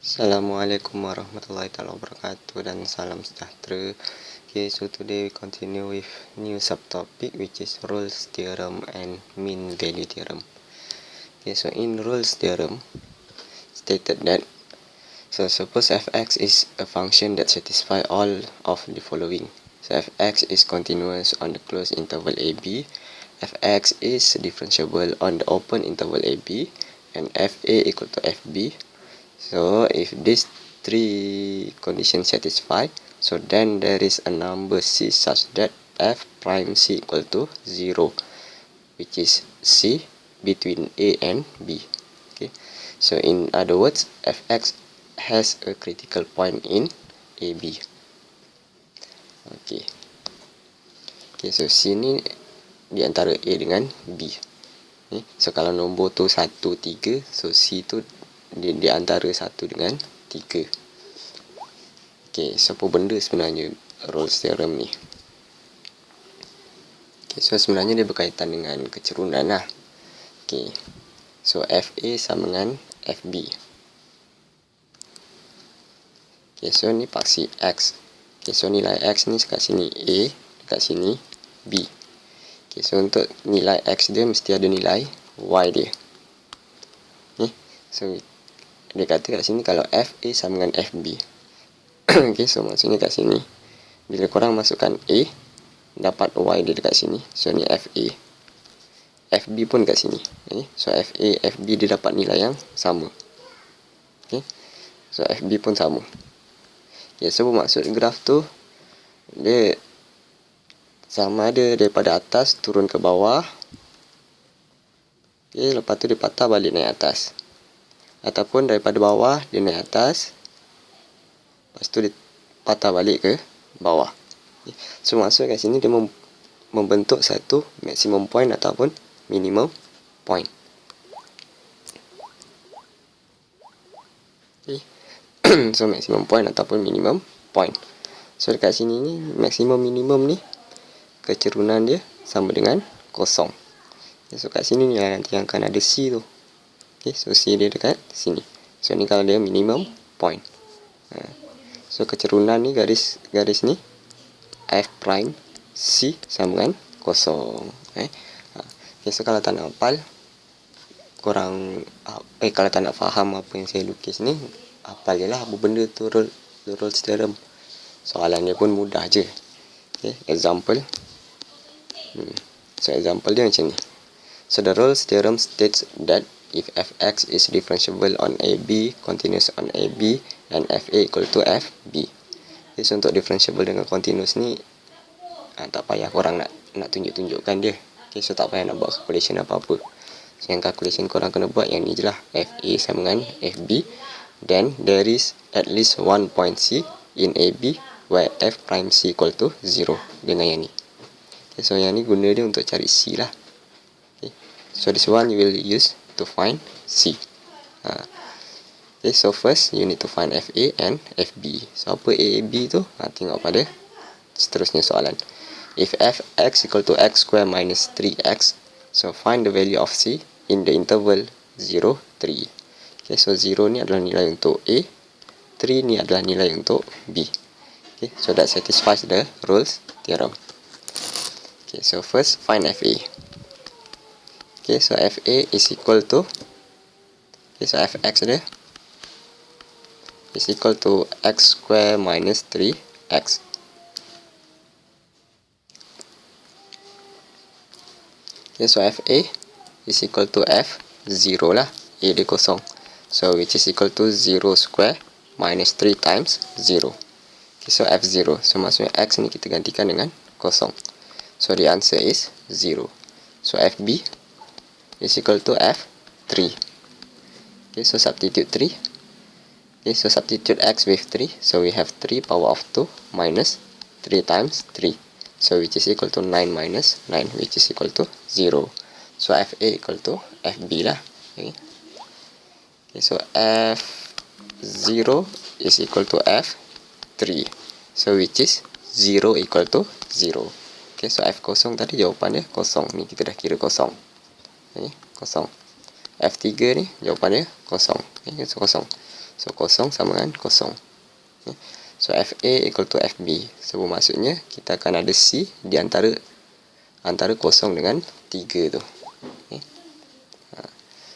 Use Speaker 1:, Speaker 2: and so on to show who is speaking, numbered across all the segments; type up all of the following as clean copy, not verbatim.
Speaker 1: Assalamualaikum warahmatullahi wabarakatuh dan salam sejahtera. Okay, so today we continue with new subtopic which is Rolle's theorem and mean value theorem. Okay, so in Rolle's theorem stated that suppose fx is a function that satisfies all of the following. So fx is continuous on the closed interval ab, fx is differentiable on the open interval ab, and fa equal to fb. So if these three conditions satisfied, so then there is a number c such that f prime c equal to 0, which is c between a and b. Okay, so in other words, fx has a critical point in ab. Okay, so c ni di antara a dengan b. Okay, so kalau nombor tu 1, 3, so c tu di antara 1 dengan 3. Okay, so apa benda sebenarnya Rolle's theorem ni? Okay, so sebenarnya dia berkaitan dengan kecerunan lah. Okay, so FA sama dengan FB. Okay, so ni paksi X. Okay, so nilai X ni dekat sini A, dekat sini B. Okay, so untuk nilai X dia mesti ada nilai Y dia. Okay, so dia kata kat sini kalau FA sama dengan FB. Okay, so maksudnya kat sini bila korang masukkan A, dapat Y dia dekat sini. So ni FA, FB pun kat sini. Okay, so FA, FB dia dapat nilai yang sama. Okay, so FB pun sama. Okay, so bermaksud graf tu dia sama ada daripada atas turun ke bawah. Okay, lepas tu dia patah balik naik atas, ataupun daripada bawah dia naik atas, lepas tu dia patah balik ke bawah. Okay, so maksud kat sini dia membentuk satu maximum point ataupun minimum point. Okay. So maximum point ataupun minimum point. So dekat sini ni maximum minimum ni kecerunan dia sama dengan kosong. Okay, so kat sini ni lah nanti yang akan ada C tu. Okay, so C dia dekat sini. So ni kalau dia minimum point. So kecerunan ni garis ni F prime C sama dengan kosong. Okay, so kalau tak nak hafal, korang kalau tak nak faham apa yang saya lukis ni, hafal je lah apa benda tu Rolle's theorem. Soalan dia pun mudah je. Okay, example. So example dia macam ni. So the Rolle's theorem states that if fx is differentiable on AB, continuous on AB, and FA equal to FB. Okay, so untuk differentiable dengan continuous ni tak payah korang nak tunjuk-tunjukkan dia. Okay, so tak payah nak buat calculation apa-apa. So yang calculation korang kena buat yang ni je lah. FA sama dengan FB. Then there is at least one point C in AB where F prime C equal to 0 dengan yang ni. Okay, so yang ni guna dia untuk cari C lah. Okay, so this one you will use to find C. Okay, so first you need to find FA and FB. So apa A, B tu? Tengok pada seterusnya soalan. If fx equal to x square minus 3x, so find the value of C in the interval 0, 3. Okay, so 0 ni adalah nilai untuk A, 3 ni adalah nilai untuk B. Okay, so that satisfies the Rolle's theorem. Okay, so first find FA. Okay, so FA is equal to, okay, so fx dia is equal to x square minus 3x. Okay, so FA is equal to F0 lah. A dia kosong. So which is equal to 0 square minus 3 times 0. Okay, so F0. So maksudnya X ni kita gantikan dengan kosong. So the answer is 0. So FB is equal to F3. Okay, so substitute 3. Okay, so substitute X with 3. So we have 3 power of 2 minus 3 times 3. So which is equal to 9 minus 9, which is equal to 0. So FA equal to FB lah. Okay, so F0 is equal to F3. So which is 0 equal to 0. Okay, so F kosong tadi jawapan dia kosong. Ni kita dah kira kosong. Okay, kosong. F3 ni jawapan dia kosong. Okay, so kosong. So kosong sama dengan kosong. Okay. So FA equal to FB. So maksudnya kita akan ada C di antara kosong dengan 3 tu. Okay.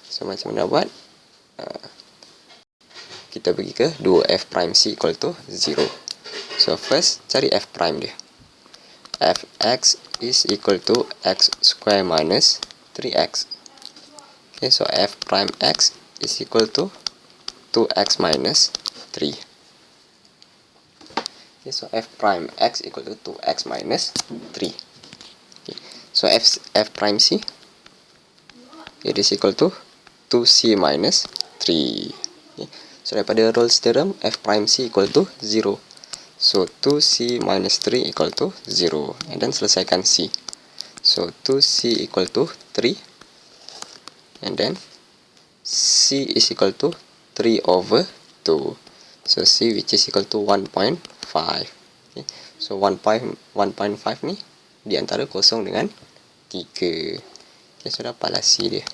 Speaker 1: So macam mana buat? Kita pergi ke 2F prime C equal to 0. So first cari F prime dia. Fx is equal to x square minus 3x. Okay, so f prime x is equal to 2x minus 3. Okay, so f prime x equal to 2x minus 3. Okay, so f prime c, it is equal to 2c minus 3. Okay, so daripada Rolle's theorem, f prime c equal to 0. So 2c minus 3 equal to 0. And then selesaikan c. So 2c equal to 3. And then c is equal to 3 over 2. So c which is equal to 1.5. Okay. So 1.5 ni di antara kosong dengan 3. Okay, so dapatlah c dia.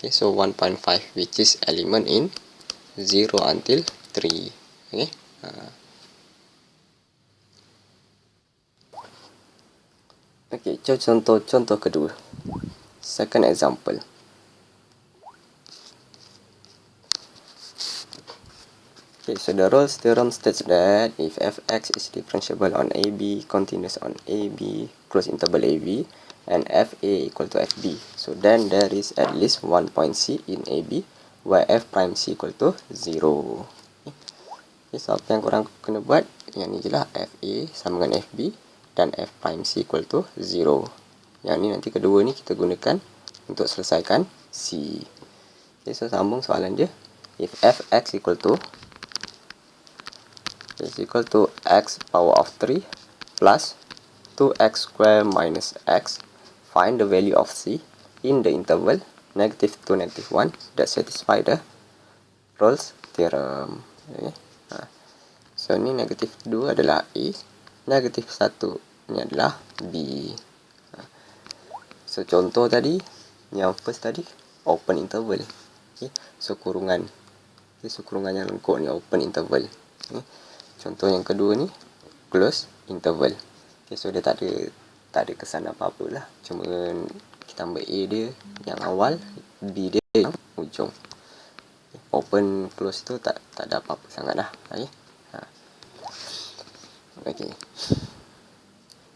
Speaker 1: Okay, so 1.5 which is element in 0 until 3. Okay. Okay, contoh kedua. Second example. Okay, so the Rolle's theorem states that if fx is differentiable on AB, continuous on AB, close interval AB, and fa equal to fb, so then there is at least one point C in AB where f prime C equal to 0. Okay, so apa yang korang kena buat? Yang ni je lah, fa sama dengan fb dan f prime C equal to 0. Yang ni nanti kedua ni kita gunakan untuk selesaikan C. Okay, so sambung soalan dia. If fx equal to x power of 3 plus 2x square minus x, find the value of c in the interval negative to negative 1 that satisfy the Rolle's theorem. Okay. So ni negatif 2 adalah A, negatif 1 ni adalah B. So contoh tadi, yang first tadi open interval. Okay. So kurungan. Okay. So kurungan yang lengkuk ni open interval. Okay. Contoh yang kedua ni close interval. Okay. So dia tak ada kesan apa-apa lah. Cuma kita ambil A dia yang awal, B dia yang ujung. Okay. Open close tu tak ada apa-apa sangat lah. Okay.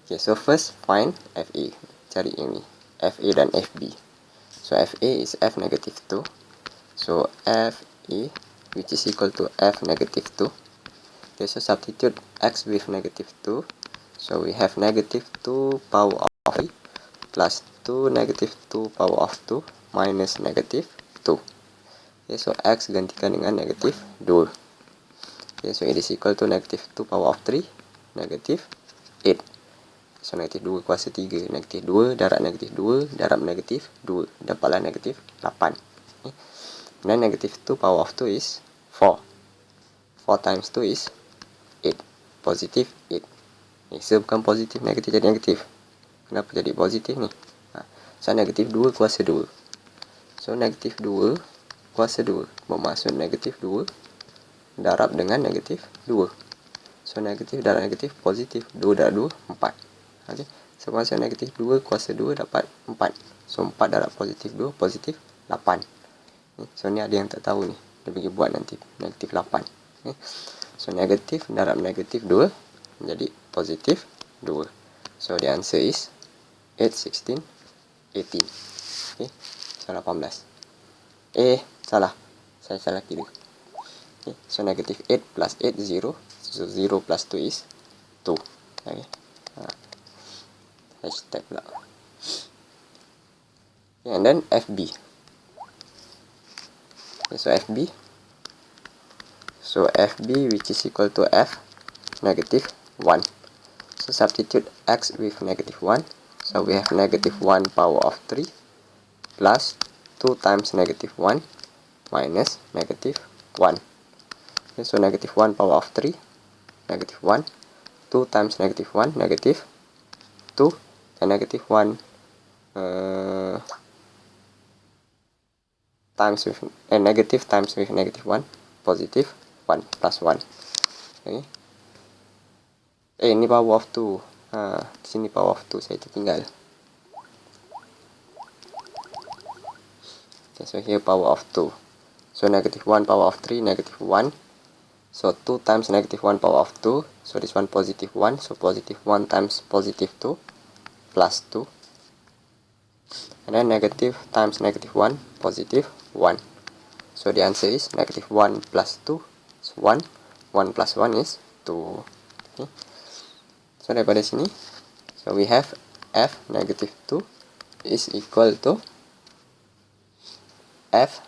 Speaker 1: Okay, so first find FA. Cari yang ni, FA dan FB. So FA is F negative 2. So FA which is equal to F negative 2. Okay, so substitute X with negative 2. So we have negative 2 power of 3 plus 2 negative 2 power of 2 minus negative 2. Okay, so X gantikan dengan negative 2. Okay, so it is equal to negative 2 power of 3 negative 8. So negatif 2 kuasa 3, negatif 2 darab negatif 2 darab negatif 2, dapatlah negatif 8. Okay. Dan negatif 2 power of 2 is 4. 4 times 2 is 8. Positif 8. Okay, so bukan positif, negatif jadi negatif. Kenapa jadi positif ni? So negatif 2 kuasa 2. So negatif 2 kuasa 2 bermaksud negatif 2 darab dengan negatif 2. So negatif darab negatif positif, 2 darab 2 4. Okay. So maksud negatif 2 kuasa 2 dapat 4. So 4 darab positif 2 positif 8. Okay. So ni ada yang tak tahu ni, dia pergi buat nanti negatif 8. Okay. So negatif darab negatif 2 menjadi positif 2. So the answer is 8, 16, 18. Okay. So 18. Salah. Saya salah kira. Okay. So negatif 8 plus 8 0. So 0 plus 2 is 2. Okay. Hashtag pula. Okay, and then FB. Okay, so FB which is equal to F negative 1. So substitute X with negative 1. So we have negative 1 power of 3 plus 2 times negative 1 minus negative 1. Okay, so negative 1 power of 3 negative 1, 2 times negative 1 negative 2, and negative 1 times with negative times with negative 1 positive 1 plus 1. Okay. Ini power of 2. Di sini power of 2 saya tertinggal. Okay, so here power of 2. So negative 1 power of 3, negative 1. So 2 times negative 1 power of 2. So this one positive 1. So positive 1 times positive 2 plus 2. And then negative times negative 1, positive 1. So the answer is negative 1 plus 2 is 1. 1 plus 1 is 2. Okay. So daripada sini, so we have f negative 2 is equal to f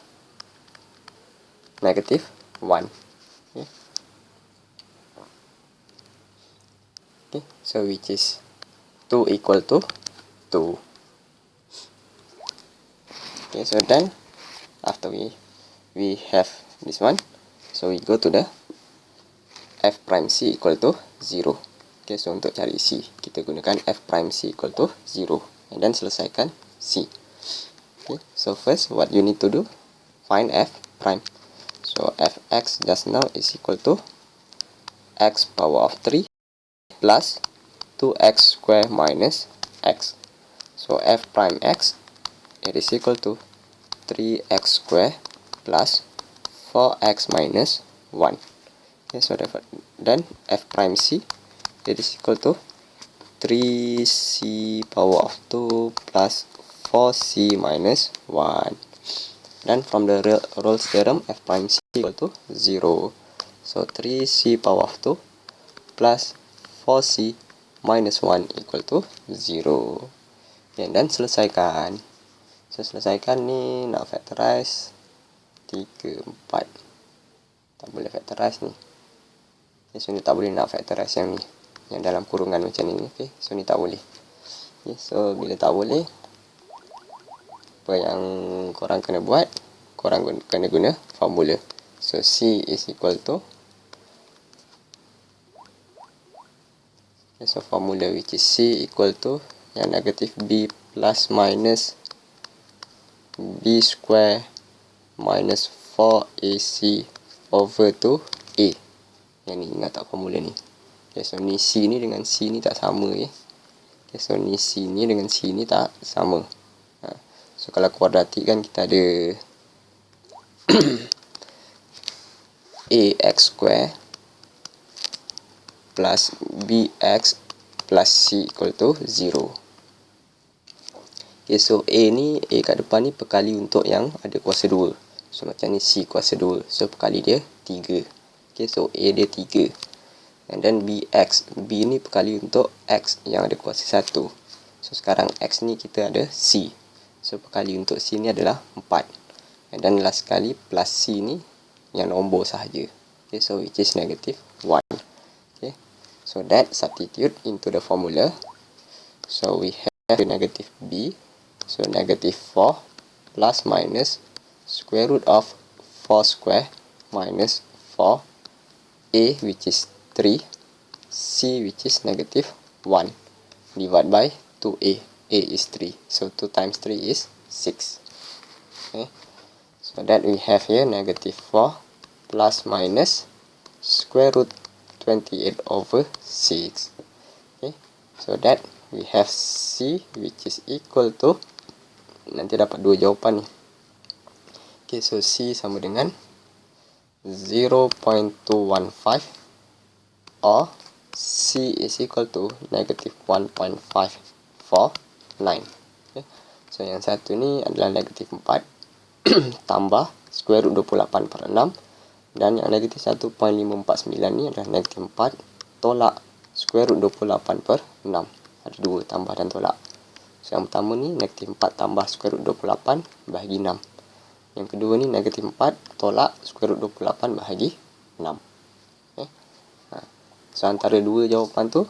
Speaker 1: negative 1. Okay. Okay, so which is 2 equal to 2. Okay, so then after we have this one, so we go to the f prime c equal to 0. Okay, so untuk cari c, kita gunakan f prime c equal to 0. And then selesaikan c. Okay, so first what you need to do, find f prime. So fx just now is equal to x power of 3 plus 2x square minus x. So f prime x, it is equal to 3x square plus 4x minus 1. Okay, so then f prime c, it is equal to 3c power of 2 plus 4c minus 1. Then from the Rolle's theorem, f prime c equal to 0. So 3c power of 2 plus 4c minus 1 equal to 0. Okay, dan selesaikan. So selesaikan ni, nak factorize 3, 4. Tak boleh factorize ni. Okay, so ni tak boleh nak factorize yang ni, yang dalam kurungan macam ni. Okay, so ni tak boleh. Okay, so bila tak boleh, apa yang korang kena buat, korang kena guna formula. So C is equal to, okay, so formula which is C equal to yang negatif B plus minus B square minus 4AC over to A. Yang ni ingat tak formula ni? Okay, so ni C ni dengan C ni tak sama. Okay, so ni C ni dengan C ni tak sama. So kalau kuadratik kan kita ada AX square plus BX plus C equal to 0. Okay, so A ni, A kat depan ni perkali untuk yang ada kuasa 2. So macam ni C kuasa 2. So perkali dia 3. Okay, so A dia 3. And then BX, B ni perkali untuk X yang ada kuasa 1. So sekarang X ni kita ada C. So perkali untuk C ni adalah 4. And then last sekali plus C ni yang nombor sahaja. Okay, so which is negative 1. Okay, so that substitute into the formula. So we have negative B. So negative 4 plus minus square root of 4 square minus 4. A which is 3. C which is negative 1. Divide by 2A. A is 3. So 2 times 3 is 6. Okay. So that we have here negative 4 plus minus square root 28 over 6. Okay. So that we have C which is equal to, nanti dapat dua jawapan ni. Okay, so C sama dengan 0.215 or C is equal to negative 1.549. Okay. So yang satu ni adalah negatif 4 tambah square root 28 per 6. Dan yang negatif 1.549 ni adalah negatif 4 tolak square root 28 per 6. Ada 2 tambah dan tolak. So yang pertama ni negatif 4 tambah square root 28 bahagi 6. Yang kedua ni negatif 4 tolak square root 28 bahagi 6. Okay. So antara dua jawapan tu,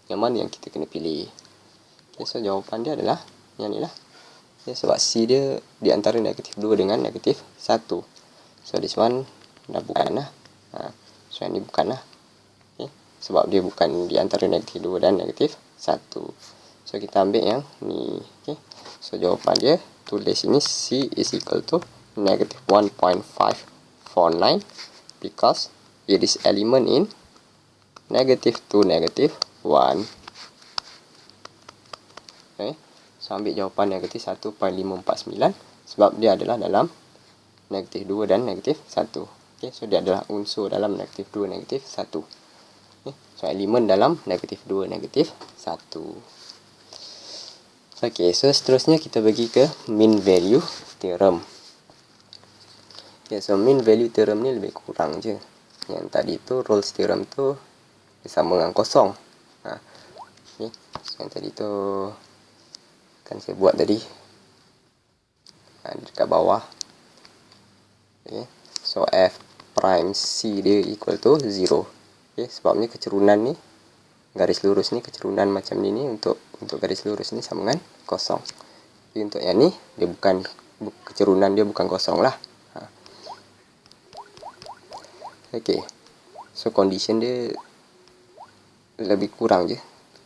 Speaker 1: yang mana yang kita kena pilih? Okay, so jawapan dia adalah yang ni lah. Okay, sebab C dia di antara negatif 2 dengan negatif 1. So this one dah bukan lah. So yang ni bukan lah. Okay, sebab dia bukan di antara negatif 2 dan negatif 1. So kita ambil yang ni. Okay, so jawapan dia, tulis ini C is equal to negative 1.549. 49 because it is element in negative 2, negative 1. Okay. So ambil jawapan negatif 1.549 sebab dia adalah dalam negatif 2 dan negatif 1. Okay. So dia adalah unsur dalam negatif 2, negatif 1. Okay. So elemen dalam negatif 2, negatif 1. Okay. So seterusnya kita pergi ke mean value theorem. Okay. So mean value theorem ni lebih kurang je. Yang tadi tu Rolle's theorem tu sama dengan kosong. Okay. So yang tadi tu kan saya buat tadi dekat bawah. Okay. So f prime c dia equal to 0. Okay. Sebab ni kecerunan ni, garis lurus ni, kecerunan macam ni untuk garis lurus ni sama dengan kosong. Tapi untuk yang ni dia bukan, kecerunan dia bukan kosong lah. Okay. So condition dia lebih kurang je.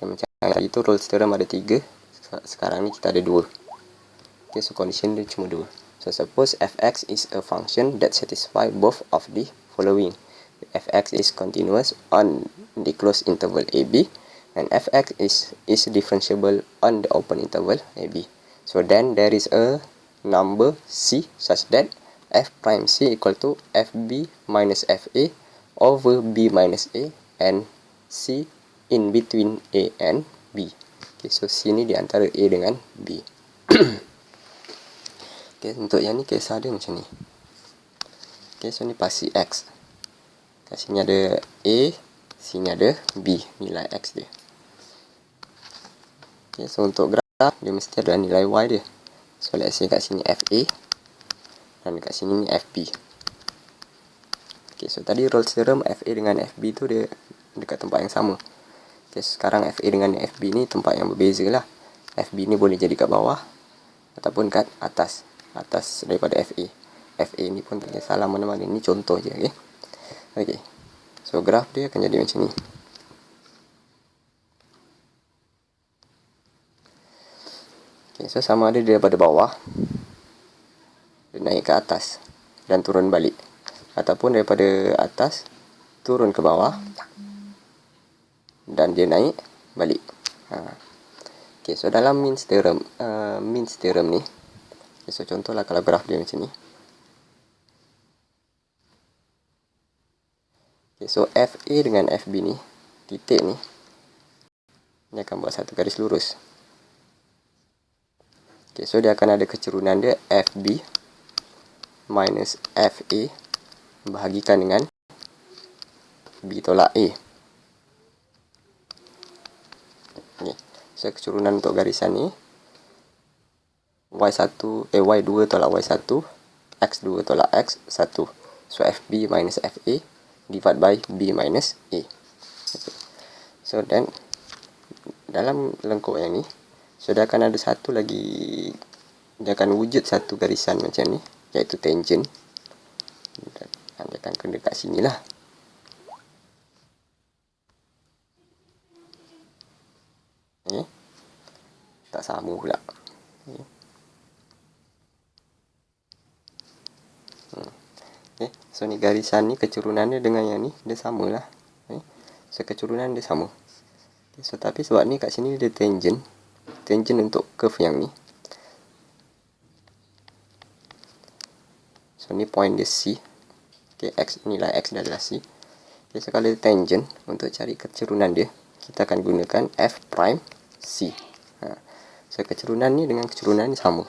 Speaker 1: Macam tadi tu Rolle's theorem ada 3, sekarang ni kita ada 2. Okay, so condition dia cuma 2. So suppose fx is a function that satisfy both of the following. Fx is continuous on the closed interval ab, and fx is differentiable on the open interval ab. So then there is a number c such that f prime c equal to fb minus fa over b minus a, and c in between a and b. Okay, so c ni di antara a dengan b. Okay, untuk yang ni kisah dia macam ni. Okay, so ni pasti x. Kat sini ada a, sini ada b, nilai x dia. Okay, so untuk graf dia mesti ada nilai y dia. So let's say kat sini fa dan kat sini ni fb. Okay, so tadi Rolle's theorem fa dengan fb tu dia dekat tempat yang sama. Okay, sekarang fa dengan fb ni tempat yang berbeza lah. Fb ni boleh jadi kat bawah ataupun kat atas daripada fa. Fa ni pun tak salah mana-mana, ni contoh je. Okay. Okay. So graf dia akan jadi macam ni. Okay, so sama ada daripada bawah dia naik ke atas dan turun balik, ataupun daripada atas turun ke bawah dan dia naik balik. Okay, so dalam means theorem ni, okay, so contohlah kalau graf dia macam ni. Okay, so fa dengan fb ni, titik ni, dia akan buat satu garis lurus. Okay, so dia akan ada kecerunan dia fb minus fa bahagikan dengan b tolak a. Okay, so kecerunan untuk garisan ni y2 tolak y1, x2 tolak x1. So fb minus fa divided by b minus a. Okay. So then dalam lengkuk yang ni, so dia akan ada satu lagi, dia akan wujud satu garisan macam ni, iaitu tangent. Dia akan kena kat sini lah. Okay. Tak sama pula. Okay. Okay. So ni garisan ni, kecerunan dia dengan yang ni dia sama lah. Okay. So kecerunan dia sama. Okay. So tapi sebab ni kat sini dia tangent untuk curve yang ni. So ni point dia C. Okay, x, nilai x dia adalah C. Okay, so kalau dia tangent, untuk cari kecerunan dia, kita akan gunakan f prime C. So kecerunan ni dengan kecerunan ni sama.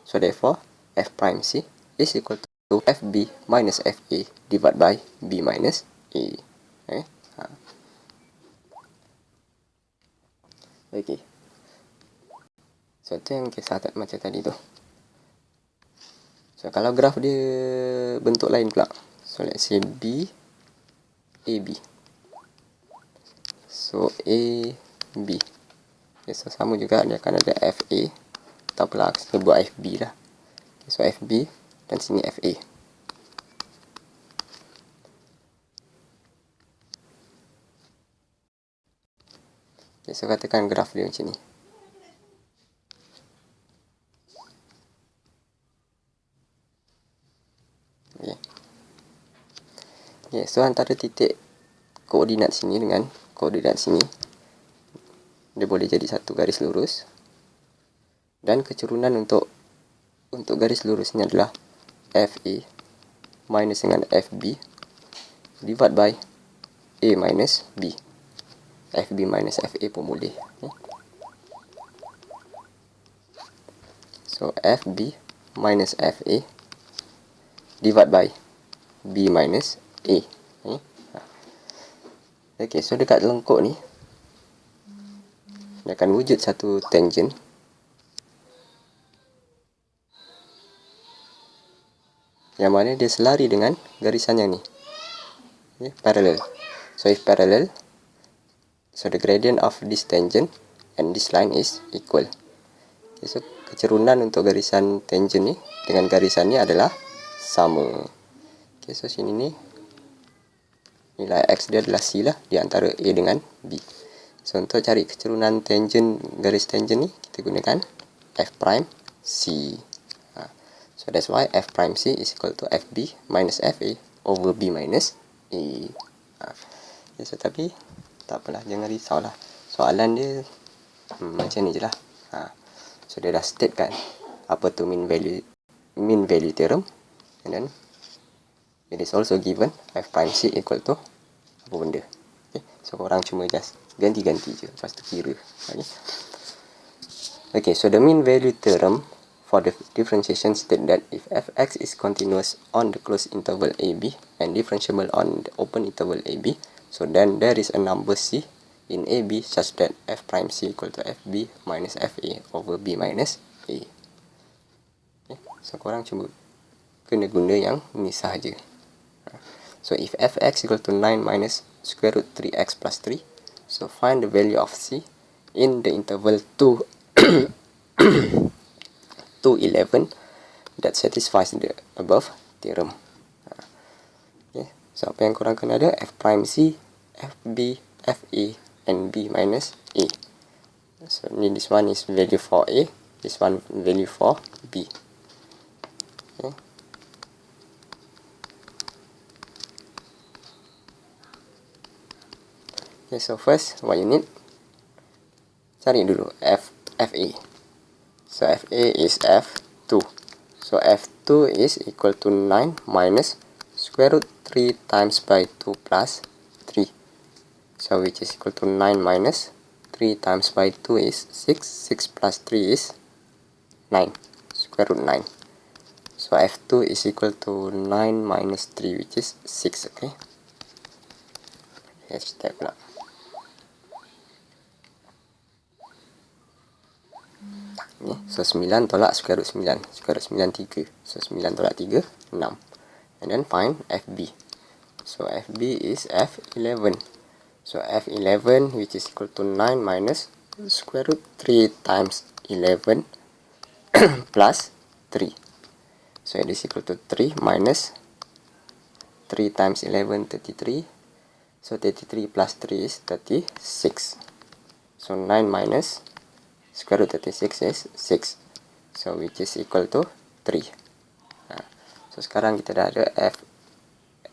Speaker 1: So therefore f prime C is equal to fb minus fa divided by b minus a. Okay. Okay. So tu yang kisah macam tadi tu. So kalau graf dia bentuk lain pula, so let's say b AB. So AB. Okay, so sama juga dia akan ada FA atau pula kita buat FB lah. Okay, so FB dan sini FA. Okay, so katakan graf dia macam ni. Okay. Okay, so antara titik koordinat sini dengan koordinat sini, dia boleh jadi satu garis lurus. Dan keturunan untuk garis lurusnya adalah FA minus dengan FB divide by A minus B. FB minus FA pun boleh. So FB minus FA divide by B minus A. Okay, so dekat lengkuk ni dia akan wujud satu tangent yang mana dia selari dengan garisan yang ni. Okay, parallel. So if parallel, so the gradient of this tangent and this line is equal. Okay, so kecerunan untuk garisan tangent ni dengan garisan ni adalah sama. Okay, so sini ni nilai X dia adalah C lah, di antara A dengan B. So untuk cari kecerunan tangent, garis tangent ni, kita gunakan F prime C. So that's why F prime C is equal to FB minus FA over B minus A. Okay, so tapi tak apalah, jangan risaulah. Soalan dia macam ni je lah. So dia dah state kan apa tu mean value theorem, and then it is also given F prime C equal to apa benda. Okay, so korang cuma just ganti-ganti je, lepas tu kira. Okay, so the mean value theorem for the differentiation state that if fx is continuous on the closed interval AB and differentiable on the open interval AB, so then there is a number C in AB such that f prime C equal to FB minus FA over B minus A. Okay, so korang cuma kena guna yang ni sahaja. So if fx equal to 9 minus square root 3x plus 3, so find the value of C in the interval 2 to 11 that satisfies the above theorem. Okay, so apa yang korang kena ada? F prime C, FB, FA and B minus A. So this one is value for A, this one value for B. Okay. Okay, so first what you need, cari dulu FA. So FA is F2. So F2 is equal to 9 minus square root 3 times by 2 plus 3. So which is equal to 9 minus 3 times by 2 is 6. 6 plus 3 is 9. Square root 9. So F2 is equal to 9 minus 3 which is 6. Okay. Hashtag pula. Okay, so 9 tolak square root 9. Square root 9 3. So 9 tolak 3 6. And then find FB. So FB is F11. So F11 which is equal to 9 minus square root 3 times 11 plus 3. So it is equal to 3 minus 3 times 11 33. So 33 plus 3 is 36. So 9 minus square root 36 is 6. So which is equal to 3. So sekarang kita dah ada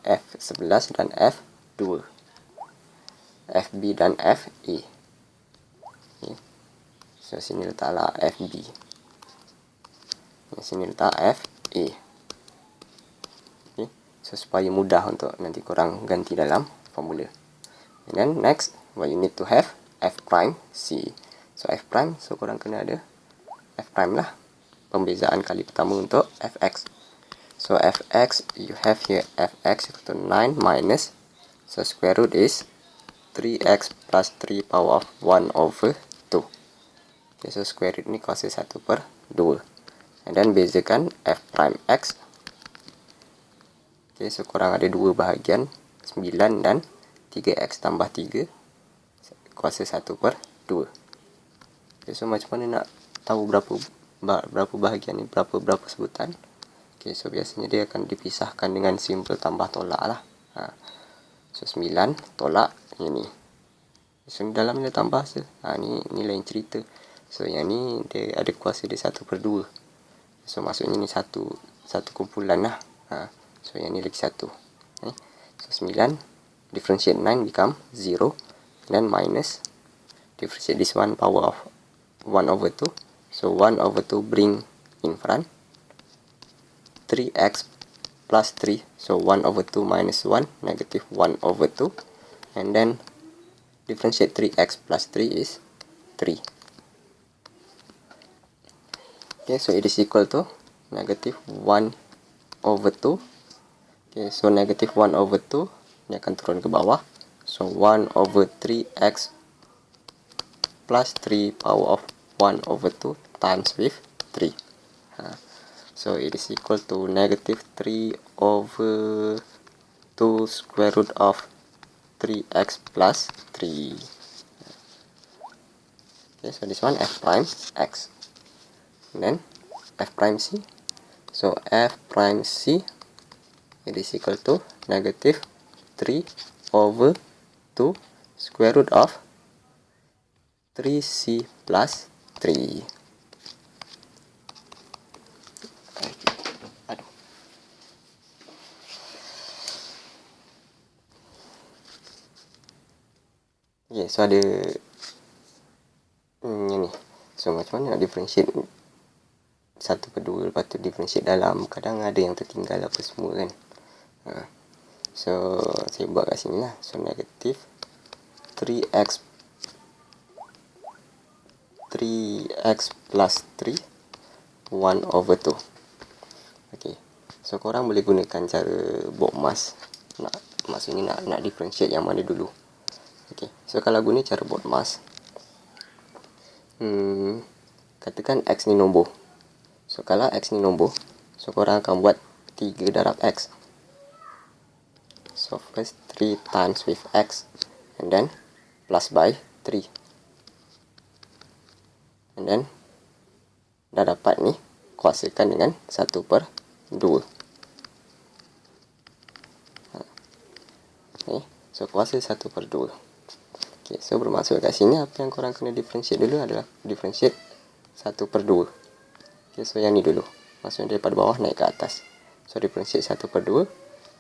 Speaker 1: F11 dan F2. FB dan FA. Okay. So sini letaklah FB. Sini letak FA. Okay. So supaya mudah untuk nanti korang ganti dalam formula. And then next, what you need to have F prime C. So F prime, so korang kena ada F prime lah. Pembezaan kali pertama untuk Fx. So Fx, you have here Fx equal to 9 minus, so square root is 3x plus 3 power of 1 over 2. Okay, so square root ni kuasa 1 per 2. And then bezakan F prime x. Okay, so korang ada dua bahagian, 9 dan 3x tambah 3 kuasa 1 per 2. Okay, so macam mana nak tahu berapa bahagian ni, berapa sebutan? Okay, so biasanya dia akan dipisahkan dengan simbol tambah tolak lah. So 9 tolak yang ni. So dalam ni tambah hasil. Ni lain cerita. So yang ni dia ada kuasa dia 1 per 2. So maksudnya ni satu kumpulan lah. So yang ni lagi 1. So 9, differentiate 9 become 0, then minus, differentiate this one, power of 1 over 2. So 1 over 2 bring in front, 3x plus 3. So 1 over 2 minus 1, negative 1 over 2. And then differentiate 3x plus 3 is 3. Okay, so it is equal to negative 1 over 2. Okay, so negative 1 over 2 ini akan turun ke bawah. So 1 over 3x plus 3 power of 1 over 2 times with 3. So it is equal to negative 3 over 2 square root of 3x plus 3. Okay, so this one f prime x. And then f prime c. So f prime c, it is equal to negative 3 over 2 square root of 3c plus 3. Okay, so ada ni. So macam mana nak differentiate 1/2, lepas tu differentiate dalam, kadang ada yang tertinggal apa semua kan. So saya buat kat sini lah. So negative 3x plus 3 1 over 2. Okay, so korang boleh gunakan cara BODMAS. Maksudnya nak differentiate yang mana dulu. Okay, so kalau guna cara BODMAS, katakan x ni nombor. So kalau x ni nombor, so korang akan buat 3 darab x. So first 3 times with x, and then plus by 3. And then dah dapat ni, kuasakan dengan 1/2. Okay, so kuasa 1/2. Okay, so bermaksud kat sini apa yang korang kena differentiate dulu adalah differentiate 1/2. Okay, so yang ni dulu. Maksudnya daripada bawah naik ke atas. So differentiate 1/2,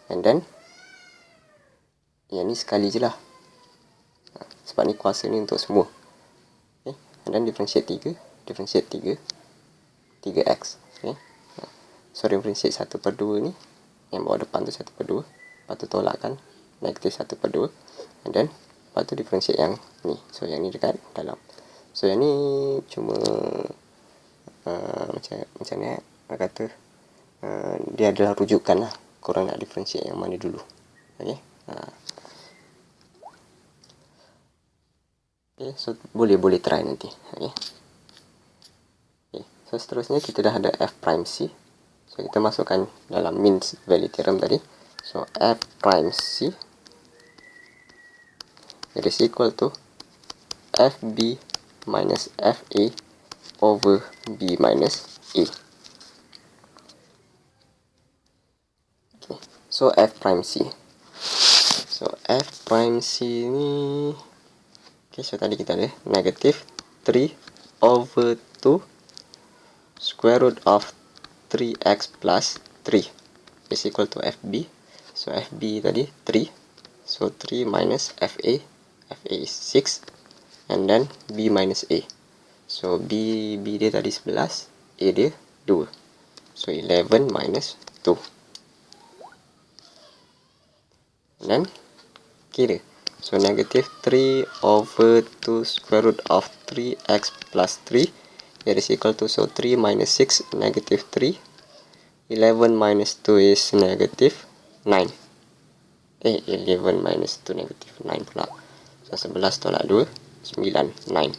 Speaker 1: and then yang ni sekali je lah. Sebab ni kuasa ni untuk semua. Okay, and then differentiate 3, 3x. Okay, so differentiate 1/2 ni, yang bawah depan tu 1/2, lepas tu tolakkan negatif 1/2, and then lepas tu differentiate yang ni. So yang ni dekat dalam. So yang ni cuma macam ni nak kata, dia adalah rujukan lah. Korang nak differentiate yang mana dulu. Okay, okay, so boleh try nanti. Okay. Okay, so seterusnya kita dah ada f prime c. So kita masukkan dalam mean value theorem tadi. So f prime c, it is equal to fb minus fa over b minus a. Okay, so f prime c. So f prime c ni, okay, so tadi kita ada negative 3 over 2 square root of 3x plus 3 is equal to fb. So fb tadi 3, so 3 minus fa is 6, and then b minus a. So b dia tadi 11, a dia 2, so 11 minus 2. And then kira, so negative 3 over 2 square root of 3x plus 3, that is equal to, so 3 minus 6, negative 3. 11 minus 2 is negative 9. 11 minus 2 negative 9 pula. So 11 tolak 2, 9, 9.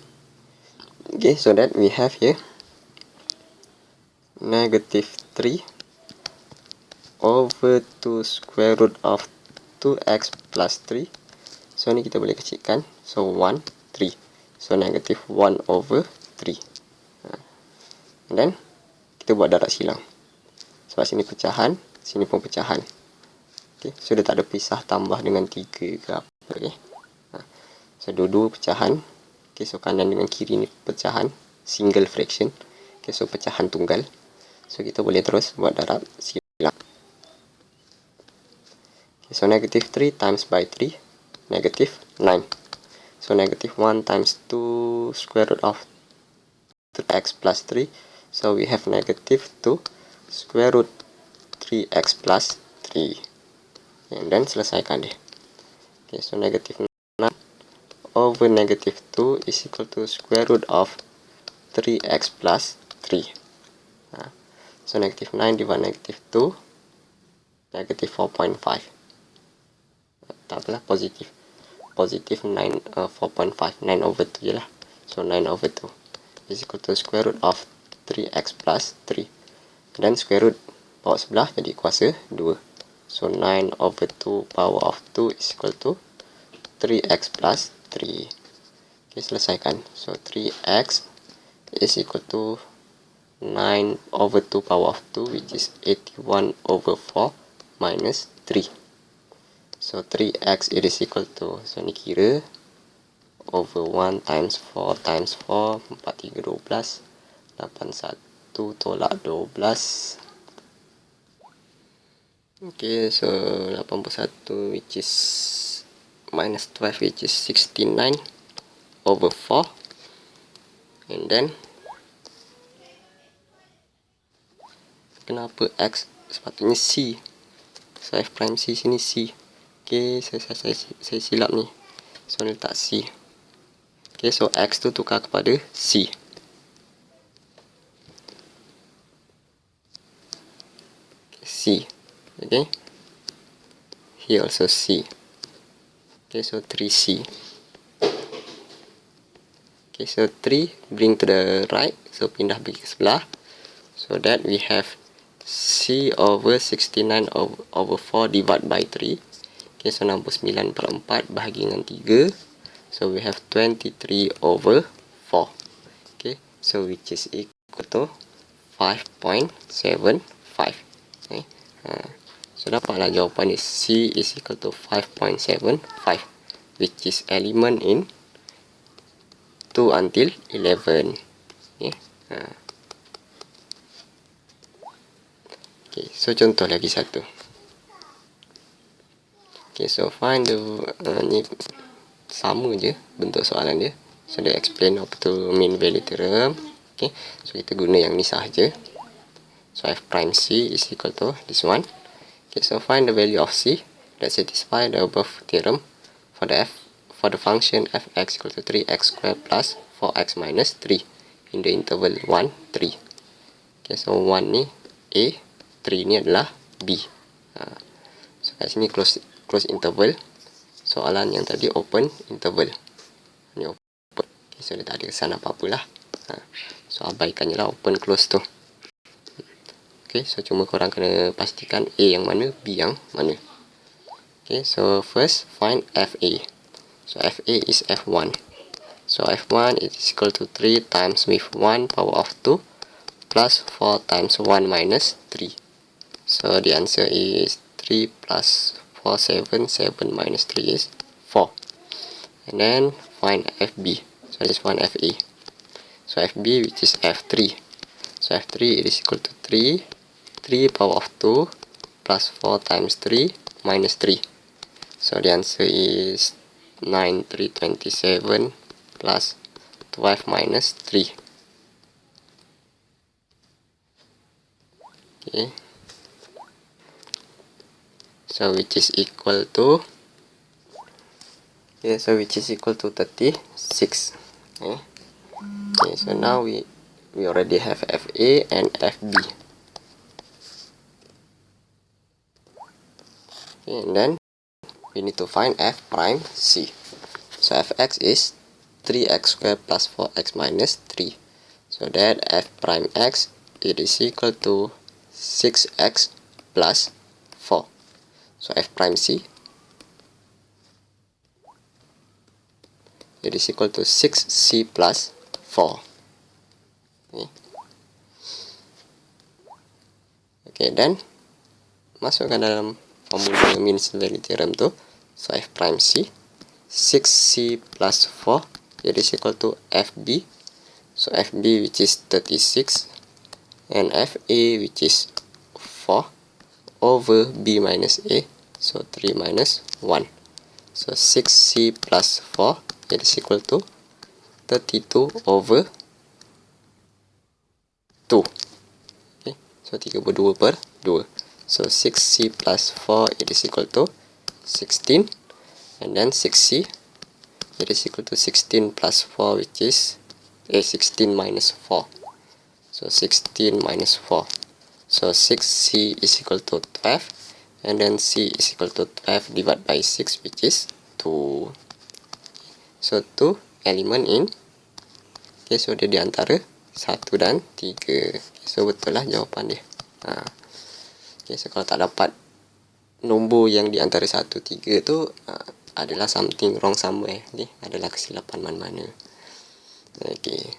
Speaker 1: Okay, so that we have here negative 3 over 2 square root of 2x plus 3. So ni kita boleh kecilkan. So 1, 3. So negative 1 over 3. And then kita buat darab silang. Sebab sini pecahan, sini pun pecahan. Okay, so dia tak ada pisah tambah dengan 3 ke apa. Okay. So dua-dua pecahan. Okay, so kanan dengan kiri ni pecahan, single fraction. Okay, so pecahan tunggal. So kita boleh terus buat darab silang. So negative 3 times by 3, negative 9. So negative 1 times 2 square root of 3x plus 3. So we have negative 2 square root 3x plus 3. And then selesaikan deh. Okay, so negative 9 over negative 2 is equal to square root of 3x plus 3. Nah, so negative 9 divided negative 2, negative 4.5. Tak apalah, positif 9, 4.5, 9 over 2 je lah. So 9 over 2 is equal to square root of 3x plus 3. Dan square root bawa sebelah jadi kuasa 2. So 9 over 2 power of 2 is equal to 3x plus 3. Okay, selesaikan. So 3x is equal to 9 over 2 power of 2, which is 81 over 4 minus 3. So 3x it is equal to, so ni kira over 1 times 4 times 4, 4 3 12, 81 tolak 12. Okay, so 81 which is minus 12, which is 69 over 4. And then kenapa x sepatutnya c? So f prime c sini c. Okay, saya silap ni. So letak c. Okay, so x tu tukar kepada c. C. Okay. Here also c. Okay, so 3c. Okay, so 3 bring to the right. So pindah pergi ke sebelah. So that we have c over 69 over 4 divided by 3. Okay, so 69 per 4 bahagi dengan 3. So we have 23 over 4. Okay, so which is equal to 5.75. Okay. So dapatlah jawapan is C is equal to 5.75, which is element in 2 until 11. Okay. Okay, so contoh lagi satu. Okay, so find the ni sama je bentuk soalan dia. So dia explain apa tu mean value theorem. Okay, so kita guna yang ni sahaja. So f prime c is equal to this one. Okay, so find the value of c that satisfy the above theorem for the function fx equal to 3x squared plus 4x minus 3 in the interval 1, 3. Okay, so 1 ni a, 3 ni adalah b. So kat sini close interval. Soalan yang tadi open interval. Ni open. Okay, so dia tak ada kesan apa-apalah. So abaikan je lah open close tu. Okay, so cuma korang kena pastikan A yang mana, B yang mana. Okay, so first find FA. So FA is F1. So F1 is equal to 3 times with 1 power of 2 plus 4 times 1 minus 3. So the answer is 3 plus 4, 7. 7 minus 3 is 4. And then find FB. So this one FA. So FB which is F3. So F3 it is equal to 3 power of 2 plus 4 times 3 minus 3. So the answer is 9, 3, 27 plus 12 minus 3. Okay. So which is equal to 36. Okay. Okay, so now we already have FA and FB. Okay, and then we need to find f prime c. So fx is 3x squared plus 4x minus 3. So that f prime x it is equal to 6x plus 4. So f prime c it is equal to 6c plus 4. Okay, then masukkan dalam formula mean value theorem tu. So f prime c 6c plus 4 it is equal to fb. So fb which is 36 and fa which is 4 over b minus a. So 3 minus 1. So 6c plus 4, it is equal to 32 over 2. Okay, so 32 per 2. So 6c plus 4, it is equal to 16. And then 6c, it is equal to 16 plus 4, which is 16 minus 4. So 16 minus 4. So 6c is equal to 12. And then c is equal to 12 divided by 6, which is 2. So 2 element in. Okay, so dia di antara 1 dan 3. Okay, so betul lah jawapan dia. Okay, so kalau tak dapat nombor yang di antara 1, 3 tu adalah something wrong somewhere. Okay, adalah kesilapan mana-mana. Okay.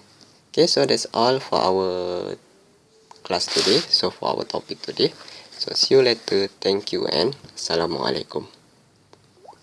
Speaker 1: Okay, so that's all for our class today. So for our topic today. So see you later. Thank you and Assalamualaikum.